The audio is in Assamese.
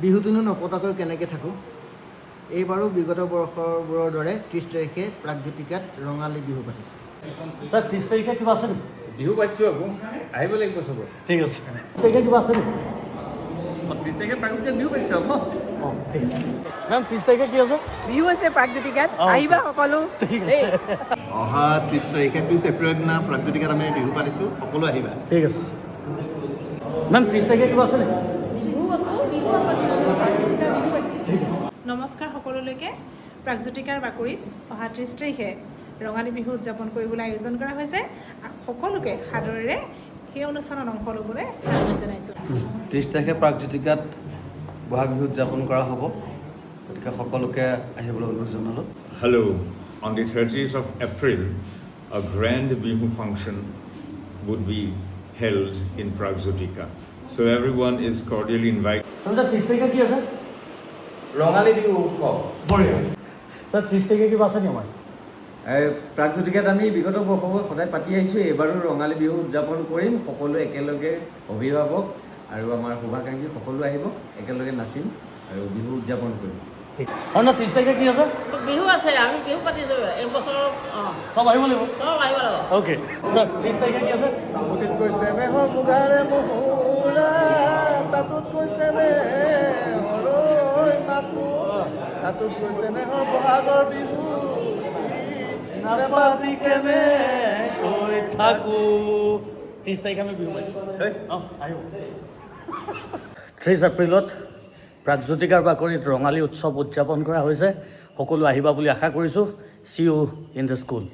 বিহুটোনো নপতাকৈ কেনেকৈ থাকোঁ। এইবাৰো বিগত বৰ্ষবোৰৰ দৰে 30 তাৰিখে প্ৰাগজ্যোতিকাত ৰঙালী বিহু পাতিছোঁ। স্যার 30 তারিখে কিবা আছে নেকি? বিহু পাতিছোঁ আকৌ আহিব লাগিব চব। ঠিক আছে 30 তারিখে কিবা আছে নেকি? 30 তাৰিখে প্ৰাগজ্যোতিকাত বিহু পাতিছোঁ আকৌ। অঁ ঠিক আছে মেম 30 তাৰিখে কি আছে? বিহু আছে প্ৰাগজ্যোতিকাত আহিবা সকলো। ঠিক আছে অহা 30 তাৰিখে 30 এপ্ৰিলৰ দিনা প্ৰাগজ্যোতিকাত আমি বিহু পাতিছোঁ, সকলো আহিবা। ঠিক আছে মেম 30 তাৰিখে কিবা আছে নেকি? নমস্কাৰ সকলোলৈকে। প্ৰাগজ্যোতিকাৰ বাকৰিত অহা 30 তাৰিখে ৰঙালী বিহু উদযাপন কৰিবলৈ আয়োজন কৰা হৈছে। সকলোকে সাদৰেৰে সেই অনুষ্ঠানত অংশ ল'বলৈ আহ্বান জনাইছোঁ। 30 তাৰিখে প্ৰাগজ্যোতিকাত বহাগ বিহু উদযাপন কৰা হ'ব, গতিকে সকলোকে আহিবলৈ অনুৰোধ জনালোঁ। Hello, on the 30th of April, a grand Bihu function would be held in Pragjyotika. So everyone is cordially invited. Sir 30 তাৰিখে কি আছে? ৰঙালী বিহু উৎসৱ বঢ়িয়া স্যাৰ 30 তাৰিখে কিবা আছে নি আমাৰ? প্ৰাগজ্যোতিকাত আমি বিগত বৰ্ষবোৰ সদায় পাতি আহিছোঁ। এইবাৰো ৰঙালী বিহু উদযাপন কৰিম, সকলো একেলগে অভিভাৱক আৰু আমাৰ শুভাকাংক্ষী সকলো আহিব, একেলগে নাচিম আৰু বিহু উদযাপন কৰিম। ঠিক হয় না 30 তাৰিখে কি আছে? বিহু আছে, আমি বিহু পাতিছোঁ এইবছৰ। সব আহিব লাগিব। চব আহিব লাগিব। ওকে স্যাৰ 30 তাৰিখে কি আছে? মুঠিত কৈছে মেহৰ মুগাৰে মহুৰা, তাতোত কৈছে মেহৰৈ মাকো, তাতোত কৈছে মেহৰ বহাগৰ বিহু নাপাতি কেনে কৈ থাকো। 30 তাৰিখে আমি বিহু পাতিছোঁ। অঁ আহিব। 30 এপ্ৰিলত প্ৰাগজ্যোতিকাৰ বাকৰিত ৰঙালী উৎসৱ উদযাপন কৰা হৈছে। সকলো আহিবা বুলি আশা কৰিছোঁ। See you in the school.